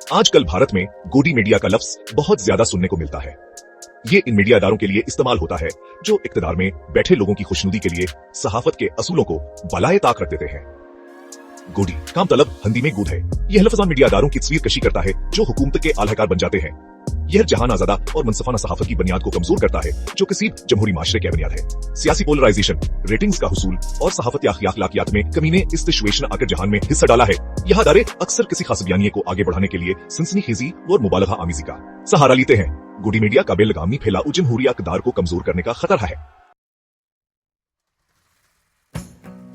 आजकल भारत में गोदी मीडिया का लफ्ज बहुत ज्यादा सुनने को मिलता है। ये इन मीडिया इदारों के लिए इस्तेमाल होता है जो इक्तदार में बैठे लोगों की खुशनुदी के लिए सहाफत के असूलों को बलाए ताक रख देते हैं। गोदी काम तलब हिंदी में गुद है। यह लफ्ज मीडिया इदारों की तस्वीर कशी करता है जो हुकूमत के आलहकार बन जाते हैं। यह जहां आजादा और मनसफाना सहाफत की बुनियाद को कमजोर करता है जो किसी जमहूरी माशरे की बुनियाद है। सियासी पोलराइजेशन, रेटिंग्स का हुसूल और सहाफत अखलाकियात में कमी ने इस सिचुएशन आकर जहान में हिस्सा डाला है। यह अदारे अक्सर किसी खास बयानिए को आगे बढ़ाने के लिए सनसनीखेजी और मुबालगा आमिजी का सहारा लेते हैं। गोदी मीडिया का बेलगामी फैलाव जमहूरी अक़दार को कमजोर करने का खतरा है।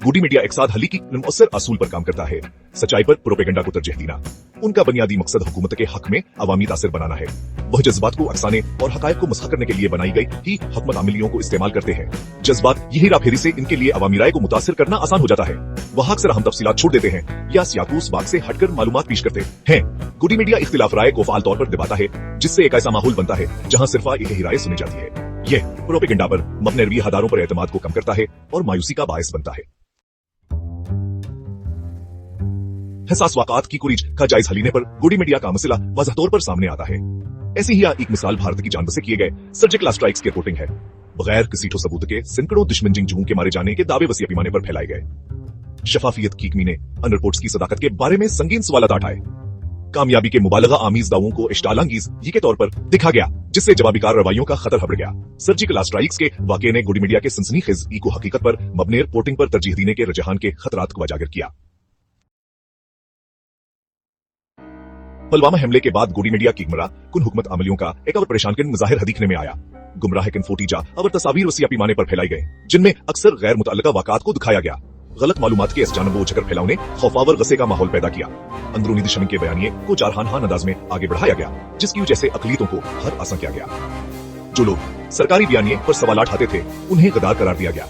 गोदी मीडिया एक साथ हली की मुअस्सर असूल पर काम करता है। सच्चाई पर प्रोपेगेंडा को तरजीह देना। उनका बुनियादी मकसद हुकूमत के हक में अवामी तासिर बनाना है। वह जज्बात को अक्साने और हकायक को मसख करने के लिए बनाई गई ही हुकूमत अमलियों को इस्तेमाल करते हैं। जज्बात यही राफेरी से इनके लिए अवामी राय को मुतासिर करना आसान हो जाता है। वह अक्सर हम तफसीलात छोड़ देते हैं या सियाकुस बाग से हटकर मालूमात पेश करते हैं। गोदी मीडिया इख्तिलाफ राय को फाल तौर पर दबाता है जिससे एक ऐसा माहौल बनता है जहाँ सिर्फ एक ही राय सुनी जाती है। यह प्रोपेगेंडा पर मबनी रवैया हदारों पर एतमाद को कम करता है और मायूसी का बायस बनता है। हसास वाक़ात की कुरीज का जायज हलीने पर गोदी मीडिया का मसला वाज़ह तौर पर सामने आता है। ऐसी ही एक मिसाल भारत की जानब से किए गए सर्जिकल स्ट्राइक्स की रिपोर्टिंग है। बगैर किसी ठोस सबूत के सैकड़ों दुश्मन जंगजूओं के मारे जाने के दावे वसी पैमाने पर फैलाए गए। शफाफियत की कमी ने अन रिपोर्ट्स की सदाकत के बारे में संगीन सवालात उठाए। कामयाबी के मुबालगा आमीज दावों को इश्तालांगीज के तौर पर दिखा गया जिससे जवाबीकार रवैयों का खतरा बढ़ गया। सर्जिकल स्ट्राइक्स के वाक़े ने गोदी मीडिया के सनसनीखेज को हकीकत पर मबनी रिपोर्टिंग पर तरजीह देने के रुझान के खतरात को उजागर किया। पुलवामा हमले के बाद गोदी मीडिया की गुमराह कुन हुकूमत अमलियों का एक और परेशान कन मुजाहिर दिखने में आया। गुमराह किन फोटीजा और तस्वीर वसी पैमाने पर फैलाई गए जिनमें अक्सर गैर मुतअल्लिका वाक़ात को दिखाया गया। गलत मालूमात के इस जानब उछकर फैलाव ने खौफावर गस्से का माहौल पैदा किया। अंदरूनी दुश्मन के बयानिए को जारहान अंदाज में आगे बढ़ाया गया जिसकी वजह से अकलीतों को हर आसा किया गया। जो लोग सरकारी बयानिए पर सवाल उठाते थे उन्हें गद्दार करार दिया गया।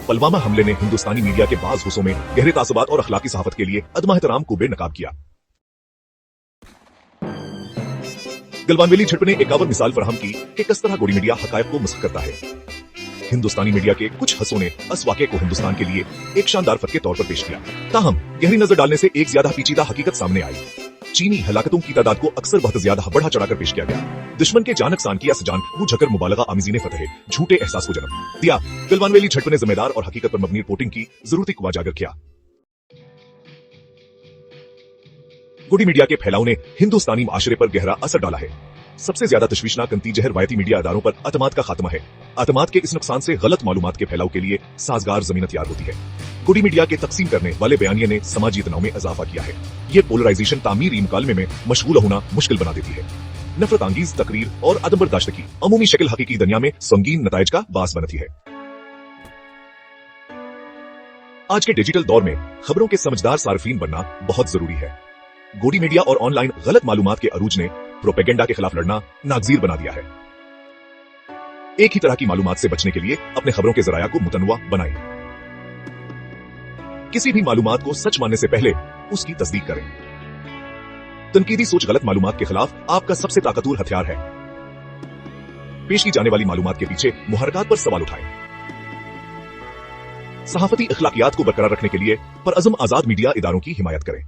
पुलवामा हमले ने हिंदुस्तानी मीडिया के बाज़ हिस्सों में गहरे तासुबात और अखलाकी सहाफत के लिए अदम एहतराम को बेनकाब किया। गलवान वैली झड़प ने एक और मिसाल फराहम की कि किस तरह गोदी मीडिया हकायक को मसख करता है। हिंदुस्तानी मीडिया के कुछ हिस्सों ने इस वाक़े को हिंदुस्तान के लिए एक शानदार फतह के तौर पर पेश किया। ताहम गहरी नजर डालने से एक ज्यादा पेचीदा हकीकत सामने आई। चीनी हलाकतों की तादाद को अक्सर बहुत ज्यादा बढ़ा चढ़ाकर पेश किया गया। दुश्मन के जान अक्सान की जान वो झकर मुबालगा आमिजी ने फतह झूठे एहसास को जन्म दिया। गलवान वैली झड़प ने जिम्मेदार और हकीकत पर मबनी रिपोर्टिंग की जरूरत को उजागर किया। गोदी मीडिया के फैलाव ने हिंदुस्तानी माशरे पर गहरा असर डाला है। सबसे ज्यादा तशवीशनाक नतीजा रवायती मीडिया अदारों पर अतमाद का खात्मा है। अतमाद के इस नुकसान से गलत मालूमात के फैलाव के लिए साजगार जमीन तैयार होती है। गोदी मीडिया के तकसीम करने वाले बयानिए ने समाजी तनाव में इजाफा किया है। ये पोलराइजेशन तामीरी मुकालमे में मशगूल होना मुश्किल बना देती है। नफरत अंगीज तकरीर और अदम बर्दाश्त की अमूमी शक्ल हकीकी दुनिया में संगीन नताइज का बास बनती है। आज के डिजिटल दौर में खबरों के समझदार सार्फिन बनना बहुत जरूरी है। गोदी मीडिया और ऑनलाइन गलत मालूमात के अरूज ने प्रोपेगेंडा के खिलाफ लड़ना नागजीर बना दिया है। एक ही तरह की मालूमात से बचने के लिए अपने खबरों के जराया को मुतनवा बनाएं। किसी भी मालूमात को सच मानने से पहले उसकी तस्दीक करें। तनकीदी सोच गलत मालूमात के खिलाफ आपका सबसे ताकतवर हथियार है। पेश की जाने वाली मालूमात के पीछे मुहरकात पर सवाल उठाएं। सहाफती अखलाकियात को बरकरार रखने के लिए परअज़म आजाद मीडिया इदारों की हिमायत करें।